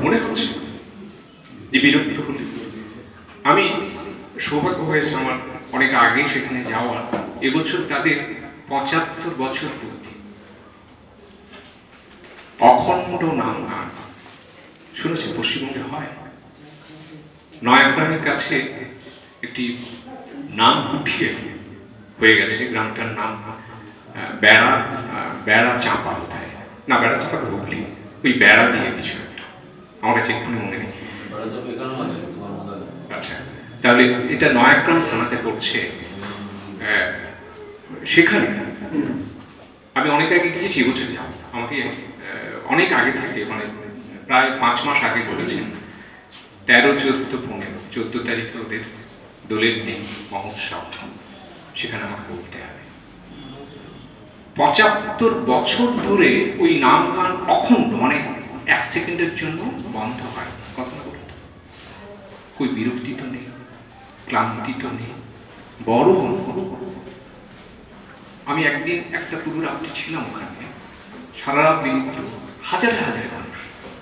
মনে হচ্ছে যে বিরক্ত হলে। আমি সৌভাগ্য হয়েছে আমার অনেক আগে সেখানে যাওয়া। এবছর তাদের ৭৫ বছর পূর্তি। অখণ্ড নাম গান শুনেছে পশ্চিমবঙ্গে হয়। নয়াগ্রামের কাছে একটি নাম উঠিয়ে হয়ে গেছে, গ্রামটার নাম বেড়া চাপা, কোথায় না বেড়া চাপা তো হুগলি, ওই বেড়া দিয়ে কিছু একটা, আমার কাছে এক্ষুনি মনে নেই। আচ্ছা, তাহলে এটা নয়াগ্রাম থানাতে পড়ছে। সেখানে আমি অনেক আগে গিয়েছি, এবছর যাও আমাকে অনেক আগে থেকে, মানে প্রায় ৫ মাস আগে বলেছেন ১৩, ১৪, ১৫, ১৪ তারিখে ওদের দোলের দিন মহোৎসব, সেখানে আমাকে বলতে হবে। ৭৫ বছর ধরে ওই নাম গান অখণ্ড, মানে ১ সেকেন্ডের জন্য বন্ধ হয়, কথা বলতে কই বিরক্তি তো নেই, ক্লান্তি তো নেই, বড়। আমি একদিন একটা পুরো রাত্রি ছিলাম ওখানে, সারা রাত বিনিদ্র, হাজারে হাজারে মানুষ।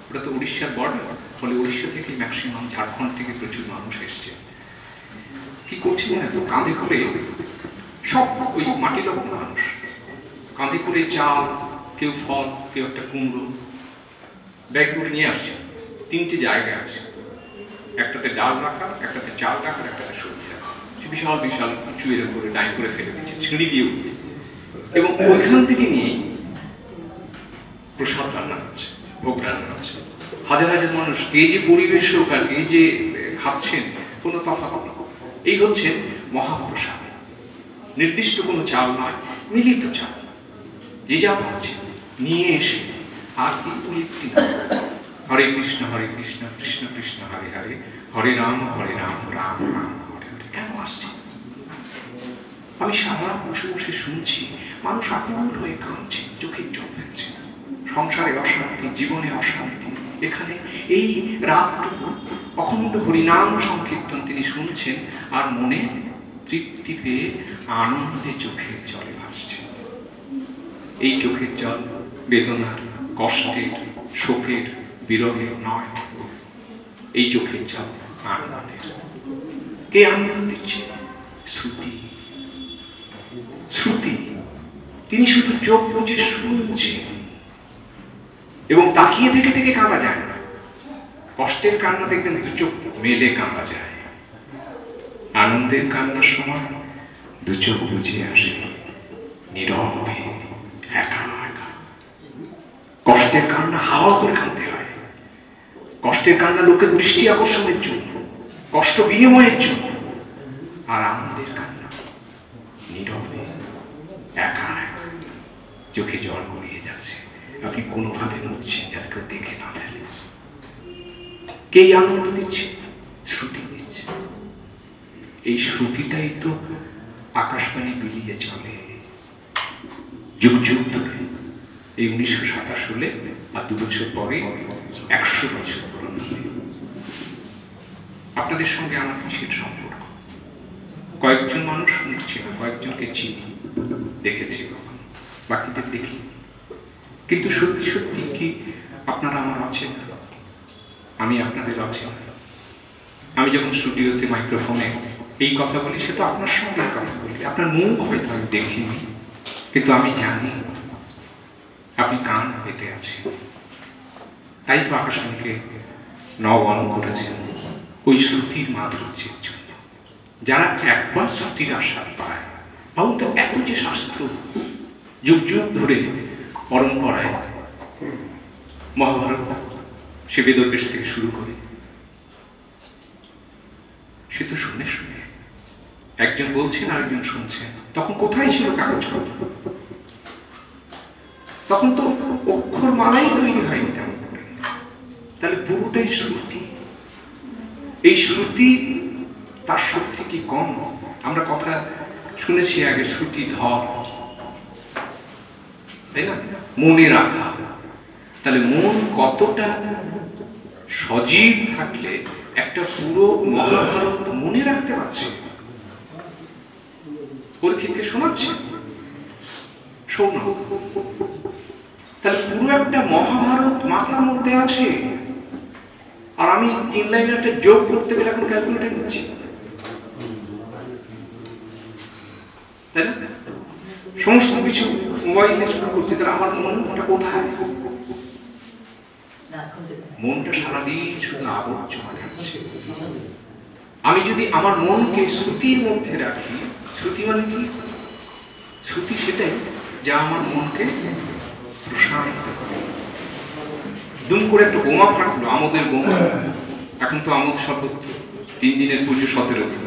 ওটা তো উড়িষ্যার বর্ডার, ফলে উড়িষ্যা থেকে ম্যাক্সিমাম, ঝাড়খণ্ড থেকে প্রচুর মানুষ এসছে। কি করছে জানেন তো, কাঁধে করে সব ওই মাটি লোক মানুষ, কাঁধে করে চাল, কেউ ফল, কেউ একটা কুমড়ো ব্যাগ করে নিয়ে আসছে। 3টে জায়গা আছে, একটাতে ডাল রাখা, একটাতে চাল রাখা, একটাতে সবজি রাখা। বিশাল বিশাল উঁচু এরকম করে ডাই করে ফেলে দিচ্ছে, সিঁড়ি দিয়ে উঠছে, এবং ওইখান থেকে নিয়ে প্রসাদ রান্না হচ্ছে, ভোগ রান্না হচ্ছে। হাজার হাজার মানুষ, এই যে পরিবেশ হোক আর এই যে খাচ্ছেন, কোনো তফাৎ নেই। এই হচ্ছে মহাপ্রসাদ। নির্দিষ্ট কোনো চাল নয়, মিলিত চাল, যে যা পাচ্ছে নিয়ে এসে, আর কি ওই একটি হরে কৃষ্ণ কৃষ্ণ কৃষ্ণ হরে হরে, হরে রাম রাম রাম হরে হরে। কেন আসছে? আমি সারা বসে বসে শুনছি, মানুষ আকুল হয়ে কাঁদছে, চোখের জল ফেলছে। সংসারে অশান্তি, জীবনে অশান্তি, এখানে এই রাতটুকু অখণ্ড হরিনাম সংকীর্তন তিনি শুনছেন, আর মনে তৃপ্তি পেয়ে আনন্দে চোখের জলে ভাসছে। এই চোখের জল বেদনার, কষ্টের, শোকের, বিরহের নয়, এই চোখের জল আনন্দের। কে আনন্দ দিচ্ছে? শ্রুতি। শ্রুতি। তিনি শুধু চোখ বুঝে শুনছেন, এবং তাকিয়ে থেকে থেকে কাঁদা যায় না। কষ্টের কান্না দেখবেন দু চোখ মেলে কাঁদা যায়, আনন্দের কান্নার সময় দু চোখ বুঝে আসে নীরবে, একা একা। কষ্টের কান্না হাওয়া করে কাঁদতে হয়, কষ্টের কান্না লোকের দৃষ্টি আকর্ষণের জন্য, কষ্ট বিনিময়ের জন্য। আর আনন্দের কান্না নীরবে, একা একা, চোখে জল গড়িয়ে যাচ্ছে, আপনি কোনোভাবে নড়ছেন যাতে কেউ দেখে না ফেলে। কে আনন্দ দিচ্ছে? শ্রুতি দিচ্ছে। এই শ্রুতিটাই তো আকাশবাণী বিলিয়ে চলে যুগ যুগ ধরে। এই 1927 হলে আর 2 বছর পরে 100 বছর পূরণ হবে। আপনাদের সঙ্গে আমার কিসের সম্পর্ক? কয়েকজন মানুষ শুনছি না, কয়েকজনকে চিনি, দেখেছি, বাকিদের দেখি। কিন্তু সত্যি সত্যি কি আপনারা আমার আছেন? আমি আপনাদের আছেন? আমি যখন স্টুডিওতে মাইক্রোফোনে এই কথা বলি, সে তো আপনার সঙ্গে কথা বলি। আপনার মুখ হয়তো আমি দেখিনি, কিন্তু আমি জানি আপনি কান পেতে আছেন। তাই তো আকাশবাণীকে নবায়ন করেছেন ওই শ্রুতির মাধুর্যের জন্য। যারা একবার শ্রুতির আস্বাদ পায়, ভাবুন তো, এত যে শাস্ত্র যুগ যুগ ধরে পরম্পরায়, মহাভারত সে বেদব্যাস থেকে শুরু করে, সে তো শুনে শুনে একজন বলছেন আরেকজন শুনছেন। তখন কোথায় ছিল কাগজ কলম? তখন তো অক্ষর মালাই তৈরি হয়নি তেমন করে। তাহলে পুরোটাই শ্রুতি। এই শ্রুতি, তার শক্তি কি কম? আমরা কথা শুনেছি আগে, শ্রুতি ধর, তাই না? মনে রাখা। তাহলে মন কতটা সজীব থাকলে একটা পুরো মহাভারত মনে রাখতে পারছে। পরীক্ষিতকে শোনাচ্ছে, শোনা। তাহলে পুরো একটা মহাভারত মাথার মধ্যে আছে। আর আমি 3 লাইনে একটা যোগ করতে গেলে এখন ক্যালকুলেটর নিচ্ছি, তাই না? সমস্ত কিছু মোবাইলে শুরু করছি, তাহলে আমার মনটা কোথায়? মনটা সারাদিন শুধু আবর্জনা খাচ্ছে। আমি যদি আমার মনকে শ্রুতির মধ্যে রাখি, শ্রুতি মানে কি? শ্রুতি সেটাই যা আমার মনকে প্রশান্ত করে। দুম করে একটা বোমা ফাটলো, আমাদের বোমা। এখন তো আমোদ সর্বত্র, 3 দিনের পুজো 17 দিন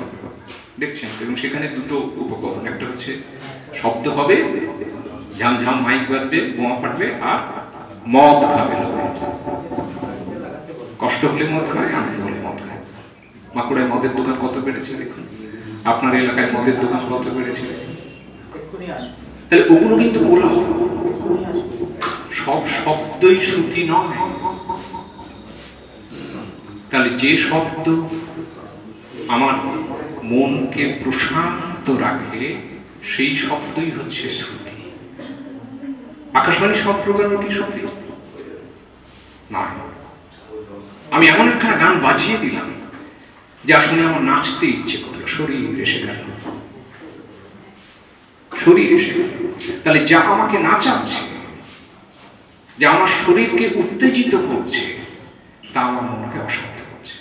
দেখছেন, এবং সেখানে দুটো উপকরণ, একটা হচ্ছে শব্দ হবে, ঝামঝাম মাইক বাজবে, বোমা ফাটবে, আর মদ খাবে লোকে। কষ্ট হলে মদ খায়, আনন্দ হলে মদ খায়। বাঁকুড়ায় মদের দোকান কত বেড়েছে দেখুন, আপনার এলাকায় মদের দোকান কত বেড়েছে। তাহলে ওগুলো কিন্তু বলা, সব শব্দই শ্রুতি নয়। তাহলে যে শব্দ আমার মনকে প্রশান্ত রাখে সেই শব্দই হচ্ছে শ্রুতি। আকাশবাণী সব প্রোগ্রাম কি শ্রুতি না? আমি এমন একটা গান বাজিয়ে দিলাম যা শুনে আমার নাচতে ইচ্ছে করলো, শরীর এসে গেল, শরীর এসে গেল। তাহলে যা আমাকে নাচাচ্ছে, যা আমার শরীরকে উত্তেজিত করছে, তা আমার মনকে অশান্ত করছে।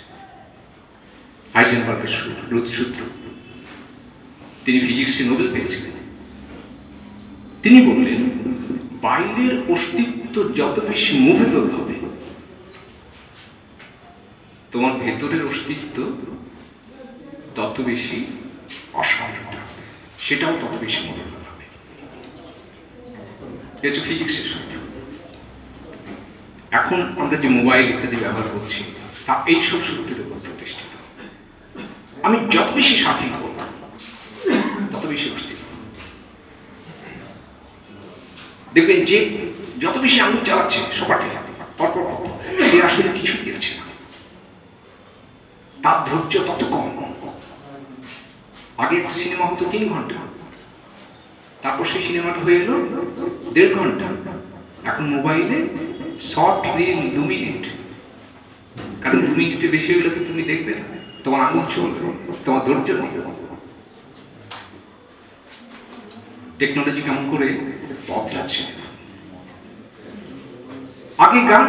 হাইজেনবার্গের সূত্র, তিনি ফিজিক্সে নোবেল পেয়েছিলেন। তিনি বললেন, বাইরের অস্তিত্ব যত বেশি মুভেবল হবে, তোমার ভেতরের অস্তিত্ব তত বেশি অসাধারণ হবে, সেটাও তত বেশি মুভেবল হবে। এটা হচ্ছে ফিজিক্সের সূত্র। এখন আমরা যে মোবাইল ইত্যাদি ব্যবহার করছি, তা এইসব সূত্রের উপর প্রতিষ্ঠিত। আমি যত বেশি সাফিং করব, তত বেশি অস্তিত্ব। দেখবেন যে যত বেশি আঙুল চালাচ্ছে সপাটে পরপর, সে আসলে কিছুই দেখছে না, তার ধৈর্য তত কম। আগে একটা সিনেমা হতো 3 ঘন্টা, তারপর সেই সিনেমাটা হয়ে এলো 1.5 ঘন্টা। এখন মোবাইলে শর্ট রিল 2 মিনিট, কারণ 2 মিনিটের বেশি হলে তো তুমি দেখবে না, তোমার আঙুল চলবে, তোমার ধৈর্য নেই। টেকনোলজি কেমন করে বদলাচ্ছে। আগে গান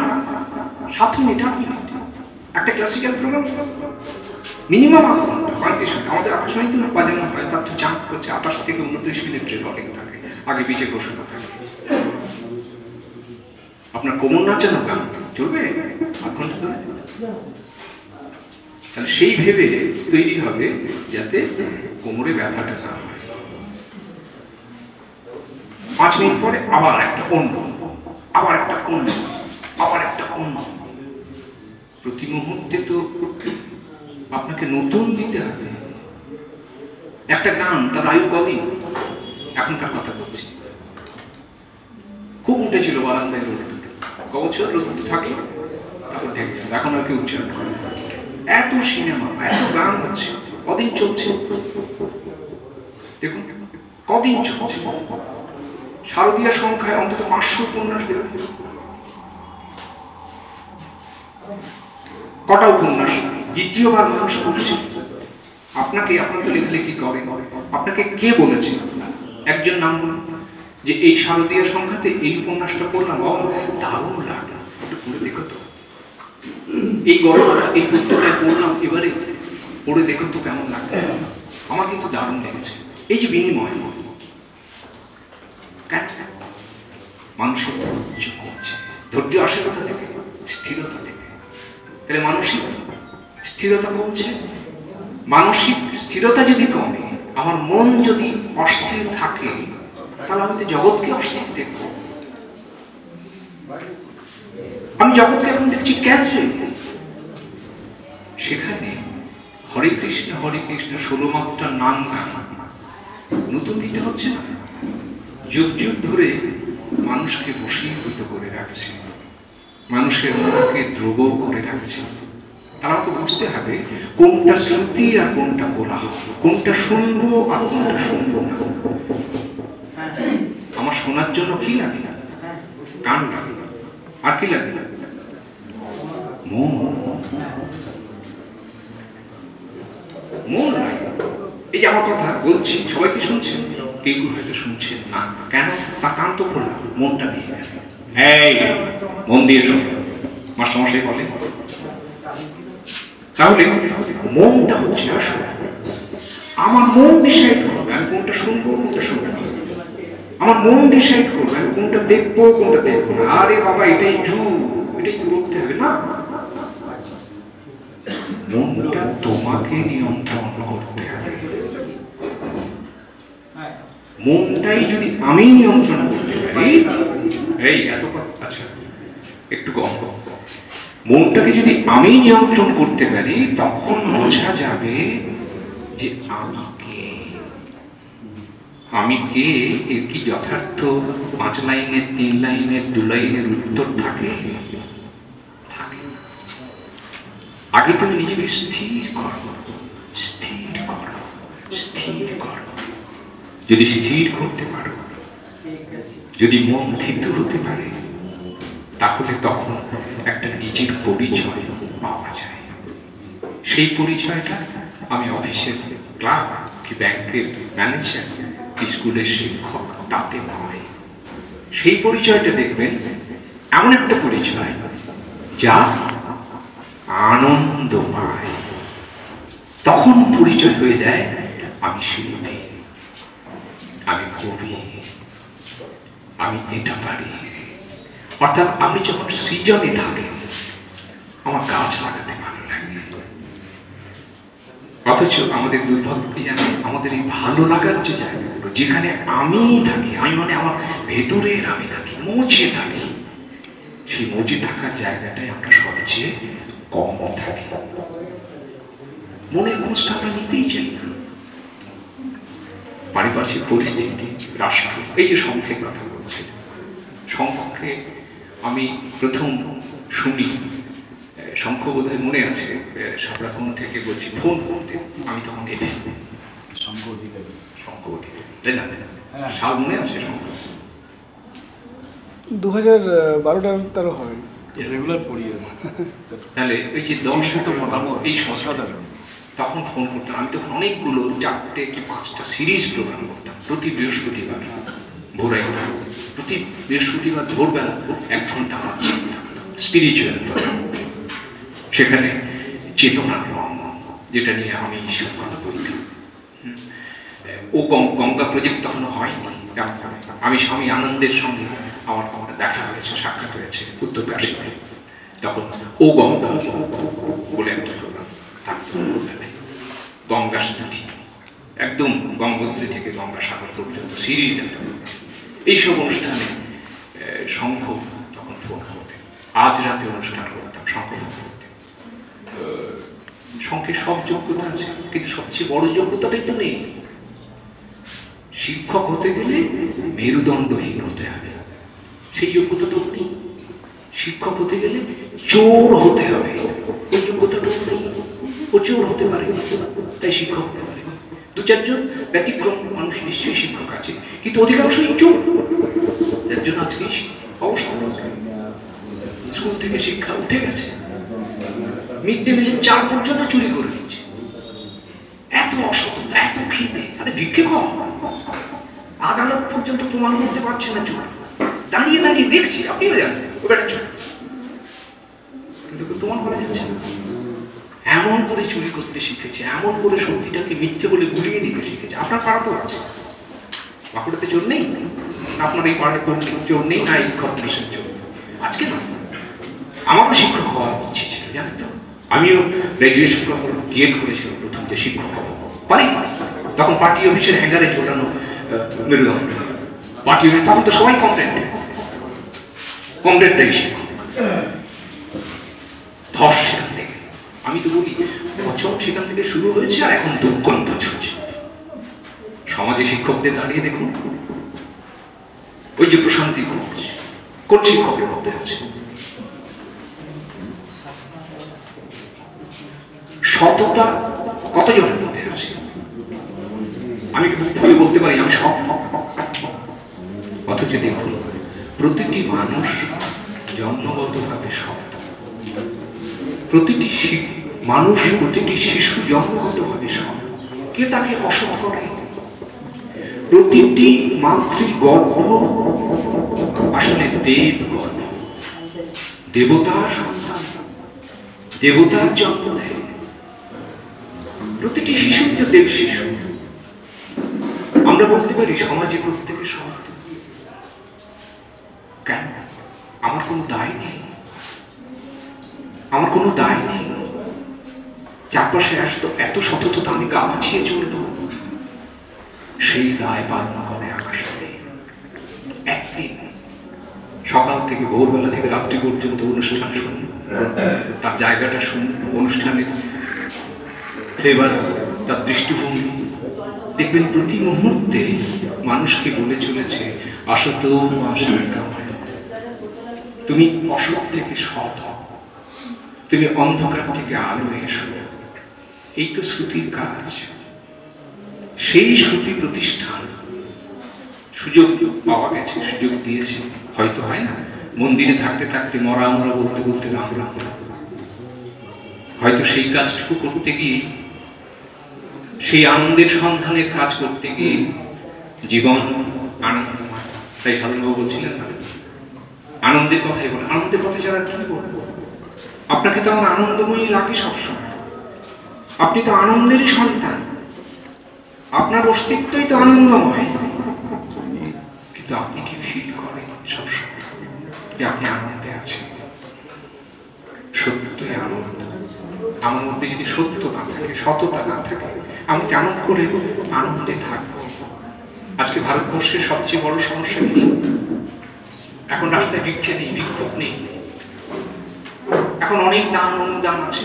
7 মিনিট 8 মিনিট, একটা ক্লাসিক্যাল প্রোগ্রাম মিনিমাম 8 ঘন্টা 35 মিনিট। আমাদের আকাশবাণী তো বাজানো হয়, তার তো চাপ হচ্ছে 28 থেকে 29 মিনিট রেকর্ডিং থাকে, আগে পিছিয়ে ঘোষণা থাকে। আপনার কোমর নাচানো গান চলবে 8 ঘন্টা ধরে? তাহলে সেই ভেবে তৈরি হবে যাতে কোমরে ব্যথাটা না হয়। 5 মিনিট পরে আবার একটা অন্য, আবার একটা অন্য, আবার একটা অন্য। প্রতি মুহূর্তে তো আপনাকে নতুন দিতে হবে। একটা গান তার আয়ু কদিন, এখনকার কথা বলছি। খুব উঠেছিল বারান্দায় রোদ, কবছর রোদ থাকে, তারপর ঢেকে যাবে, এখন আর কেউ উচ্চারণ করে। এত সিনেমা, এত গান হচ্ছে, কদিন চলছে দেখুন, কদিন চলছে। শারদীয় সংখ্যায় অন্তত 500 উপন্যাস বের হয়। কটা উপন্যাস দ্বিতীয়বার মানুষ পড়ছে? আপনাকে, আপনার তো লেখালেখি করে, আপনাকে কে বলেছে? একজন নাম বলুন যে এই শারদীয় সংখ্যাতে এই উপন্যাসটা পড়লাম, বাবা দারুণ লাগলো, একটু পড়ে দেখো তো। এই গল্পটা, এই পুস্তকটায় পড়লাম, এবারে পড়ে দেখো তো কেমন লাগলো। আমার কিন্তু দারুণ লেগেছে। এই যে বিনিময়, মানুষের ধৈর্য কমছে। ধৈর্য আসে কোথা থেকে? স্থিরতা থেকে। তাহলে মানসিক স্থিরতা কমছে। মানসিক স্থিরতা যদি কমে, আমার মন যদি অস্থির থাকে, তাহলে আমি তো জগৎকে অস্থির দেখব। আমি জগৎকে এখন দেখছি ক্যাজুয়াল। সেখানে হরে কৃষ্ণ 16 মাত্রার নাম গান নতুন দিতে হচ্ছে না, যুগ যুগ ধরে মানুষকে বশীভূত করে রাখছে, মানুষের মনকে ধ্রুব করে রাখছে। তারা আমাকে বুঝতে হবে কোনটা শ্রুতি আর কোনটা কোলাহল, কোনটা শুনবো আর কোনটা শুনবো না। আমার শোনার জন্য কি লাগে? কান লাগে, আর কি লাগে? মন মন নাই। এই যে আমার কথা বলছি, সবাই কি শুনছেন? কেউ হয়তো শুনছেন না। কেন? তার কান তো খোলা, মনটা নেই। এই মন দিয়ে শুন, মাস্টারমশাই বলেন। তাহলে মনটা হচ্ছে আসল। আমার মন ডিসাইড করবে আমি কোনটা শুনবো কোনটা শুনবো না। আমার মন ডিসাইড করবে আমি কোনটা দেখবো কোনটা দেখবো না। আরে বাবা এটাই যুগ, এটাই তো করতে হবে না। মনটা তোমাকে নিয়ন্ত্রণ করতে হবে। মনটাই যদি আমি নিয়ন্ত্রণ করতে পারি, এই এত আচ্ছা একটু কম, মনটাকে যদি আমি নিয়ন্ত্রণ করতে পারি তখন বোঝা যাবে যে আমি কে। এর কি যথার্থ 5 লাইনের 3 লাইনের 2 লাইনের উত্তর থাকে? আগে তুমি নিজেকে স্থির করো, স্থির করো, স্থির করো। যদি স্থির করতে পারো, যদি মন থিতু হতে পারে, তাহলে তখন একটা নিজের পরিচয় পাওয়া যায়। সেই পরিচয়টা আমি অফিসের ক্লার্ক কি ব্যাংকের ম্যানেজার কি স্কুলের শিক্ষক তাতে পাই। সেই পরিচয়টা দেখবেন এমন একটা পরিচয় যা আনন্দ পায়। তখন পরিচয় হয়ে যায় আমি শিল্পী, আমি কবি, আমি এটা পারি। অর্থাৎ আপনি যখন সৃজনে থাকেন, আমার গাছ লাগাতে ভালো লাগে। অথচ আমাদের দুর্ভাগ্য কি জানেন, আমাদের এই ভালো লাগার যে জায়গাগুলো যেখানে আমি থাকি, আমি মানে আমার ভেতরের আমি থাকি, মজে থাকি, সেই মজে থাকার জায়গাটাই আমরা সবচেয়ে কম থাকি। মনের খোঁজটা আমরা নিতেই চাই না। পারিপার্শ্বিক পরিস্থিতি, রাষ্ট্র, এই যে সংখ্যের কথা বলছি, সংখ্যে আমি প্রথম শুনি, শঙ্খ বোধহয় মনে আছে, সাবরাকোন থেকে বলছি ফোন করতে, আমি তখন এটি শঙ্খ অধিকারী, তাই না? সাল মনে আছে? শঙ্খ 2012-13 হয়, রেগুলার পড়ি। তাহলে ওই যে 10টা মতামত, এই অসাধারণ। তখন ফোন করতাম, আমি তখন অনেকগুলো 4টে কি 5টা সিরিজ প্রোগ্রাম করতাম প্রতি বৃহস্পতিবার ভোরাই। প্রতি বৃহস্পতিবার ভোরবেলা 1 ঘন্টা আমার স্পিরিচুয়াল প্রোগ্রাম। সেখানে চেতনার রং, যেটা নিয়ে আমি সম্মান করি। ও গঙ্গা প্রজেক্ট তখনও হয়নি। আমি স্বামী আনন্দের সঙ্গে আমার দেখা হয়েছে, সাক্ষাৎ হয়েছে উত্তরকাশীতে। তখন ও গঙ্গা বলে একটা প্রোগ্রাম থাকতো, গঙ্গা স্তুতি, একদম গঙ্গোত্রী থেকে গঙ্গাসাগর পর্যন্ত সিরিজ একটা। এইসব অনুষ্ঠানে শঙ্খ তখন ফোন করতে, আজ রাতে অনুষ্ঠান করতাম শঙ্খ করতে। শঙ্খে সব যোগ্যতা আছে, কিন্তু সবচেয়ে বড় যোগ্যতাটাই তো নেই। শিক্ষক হতে গেলে মেরুদণ্ডহীন হতে হবে, সেই যোগ্যতাটাও নেই। শিক্ষক হতে গেলে চোর হতে হবে, ওই যোগ্যতাটাও নেই। ও চোর হতে পারে, তাই শিক্ষক হতে পারে। 2-4 জন ব্যতিক্রম মানুষ নিশ্চয়ই শিক্ষক আছে, কিন্তু অধিকাংশই চোর। যার জন্য আজকে অবস্থা, স্কুল থেকে শিক্ষা উঠে গেছে, মিড ডে মিলের চাল পর্যন্ত চুরি করে নিচ্ছে। এত অসততা, এত খিদে, আরে ভিক্ষে কম। আদালত পর্যন্ত প্রমাণ করতে পারছে না চোর, দাঁড়িয়ে দাঁড়িয়ে দেখছি, আপনিও জানেন ওটা চোর, কিন্তু প্রমাণ করা যাচ্ছে না। এমন করে চুরি করতে শিখেছে, এমন করে সত্যিটাকে মিথ্যে বলে গুলিয়ে দিতে শিখেছে। আপনার পাড়াতেও আছে, বাঁকুড়াতে চোর নেই? আপনার এই পাড়ায় কোন চোর নেই? না এই কর্পোরেশন চোর? আজকে না, আমারও শিক্ষক হওয়ার ইচ্ছে ছিল, জানেন তো। আমিও গ্র্যাজুয়েশন বিএড করেছিলাম, প্রথম যে শিক্ষক হব পারি। তখন পার্টি অফিসের হ্যাঙ্গারে ঝোলানো মেরুদণ্ড, পার্টি অফিস তখন তো সবাই কমরেডটাই শিক্ষক। ধস সেখান থেকে, আমি তো বলি বছর সেখান থেকে শুরু হয়েছে, আর এখন দুর্গন্ধ ছুটছে। সমাজে শিক্ষকদের দাঁড়িয়ে দেখুন, ওই যে প্রশান্তি ঘোষ কোন শিক্ষকের মধ্যে আছে? সততা কতজনের মধ্যে আছে? আমি ভুলে বলতে পারি আমি সৎ, অথচ দেখুন প্রতিটি মানুষ জন্মগতভাবে সৎ, প্রতিটি মানুষ, প্রতিটি শিশু জন্মগতভাবে সৎ, কে তাকে অসৎ করে? প্রতিটি মাতৃগর্ভ আসলে দেব গর্ভ, দেবতার সন্তান, দেবতার জন্ম দেয়। প্রতিটি শিশুই তো দেব শিশু। আমরা বলতে পারি সমাজে প্রত্যেকে সৎ, কেন? আমার কোনো দায় নেই, আমার কোনো দায় নেই। চারপাশে আসতো এত সততা আমি গা মাছিয়ে চলবো, সেই দায় পালন করে আমার সাথে। একদিন সকাল থেকে ভোরবেলা থেকে রাত্রি পর্যন্ত অনুষ্ঠান শুনুন, তার জায়গাটা শুনুন, অনুষ্ঠানের ফ্লেভার, তার দৃষ্টিভঙ্গি, দেখবেন প্রতি মুহূর্তে মানুষকে বলে চলেছে আসত তুমি অসৎ থেকে সৎ হও, তুমি অন্ধকার থেকে আলো এসো। এই তো শ্রুতির কাজ। সেই শ্রুতি প্রতিষ্ঠান সুযোগ পাওয়া গেছে, সুযোগ দিয়েছে। হয়তো হয় না মন্দিরে থাকতে থাকতে মরা মরা বলতে বলতে রাম রাম, হয়তো সেই কাজটুকু করতে গিয়ে, সেই আনন্দের সন্ধানের কাজ করতে গিয়ে জীবন আনন্দময়। তাই সাধনবাবু বলছিলেন না, আনন্দের কথাই বলেন। আনন্দের কথা ছাড়া কি বলবো? আপনাকে তো আমার আনন্দময়ী লাগে সবসময়। আপনি তো আনন্দেরই সন্তান, আপনার অস্তিত্বই তো আনন্দময়। কিন্তু আপনি কি ফিল করেন সবসময় যে আপনি আনন্দে আছেন? সত্যই আনন্দ। আমার মধ্যে যদি সত্য না থাকে, সততা না থাকে, আমি কেমন করে আনন্দে থাকবো? আজকে ভারতবর্ষের সবচেয়ে বড় সমস্যা কি? এখন রাস্তায় ভিক্ষে নেই, বিক্ষোভ নেই। এখন অনেক দাম অনুদান আছে।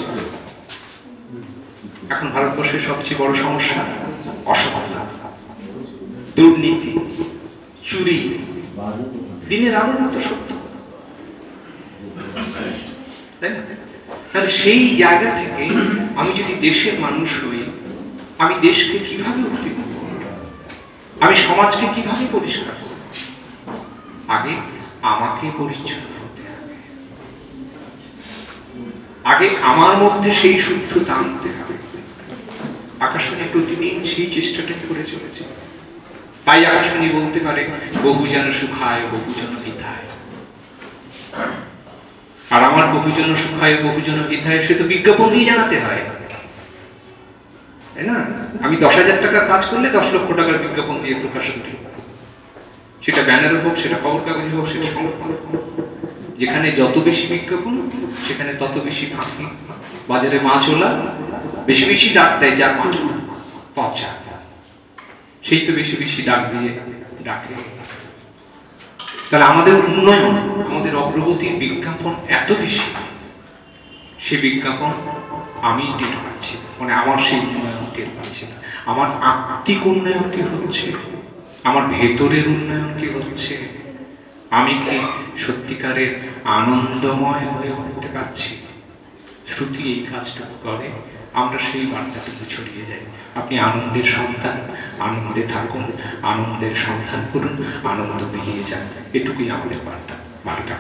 এখন ভারতবর্ষের সবচেয়ে বড় সমস্যা অসততা, দুর্নীতি, চুরি, দিনের আলোর মতো সত্য, তাই না? তাহলে সেই জায়গা থেকে আমি যদি দেশের মানুষ হই, আমি দেশকে কিভাবে উত্তীর্ণ করব? আমি সমাজকে কিভাবে পরিষ্কার করব? আগে আমাকে পরিচ্ছন্ন হতে হবে, আগে আমার মধ্যে সেই শুদ্ধতা আনতে হবে। আকাশবাণী প্রতিদিন সেই চেষ্টাটাই করে চলেছে। তাই আকাশবাণী বলতে পারে বহুজন সুখায় বহুজন হিতায়। আর আমার বহুজন সুখায় বহুজন হিতায় সে তো বিজ্ঞাপন দিয়ে জানাতে হয়, তাই না? আমি 10,000 টাকার কাজ করলে 10 লক্ষ টাকার বিজ্ঞাপন দিয়ে প্রকাশ করি। সেটা ব্যানারে হোক, সেটা খবর কাগজে হোক, সেটা সংবাদ। যেখানে যত বেশি বিজ্ঞাপন সেখানে তত বেশি ফাঁকি। বাজারে মাছ ওলা বেশি বেশি ডাক দেয়, যার মাছ পচা সেই তো বেশি বেশি ডাক দিয়ে ডাকে। তাহলে আমাদের উন্নয়ন, আমাদের অগ্রগতির বিজ্ঞাপন এত বেশি, সে বিজ্ঞাপন আমি টের পাচ্ছি, মানে আমার সেই উন্নয়ন টের পাচ্ছি না। আমার আত্মিক উন্নয়ন কি হচ্ছে? আমার ভেতরের উন্নয়ন কি হচ্ছে? আমি কি সত্যিকারের আনন্দময় হয়ে উঠতে পারছি? শ্রুতি এই কাজটুকু করে, আমরা সেই বার্তাটুকু ছড়িয়ে যাই। আপনি আনন্দের সন্তান, আনন্দে থাকুন, আনন্দের সন্ধান করুন, আনন্দ বেরিয়ে যান। এটুকুই আমাদের বার্তা। বার্তা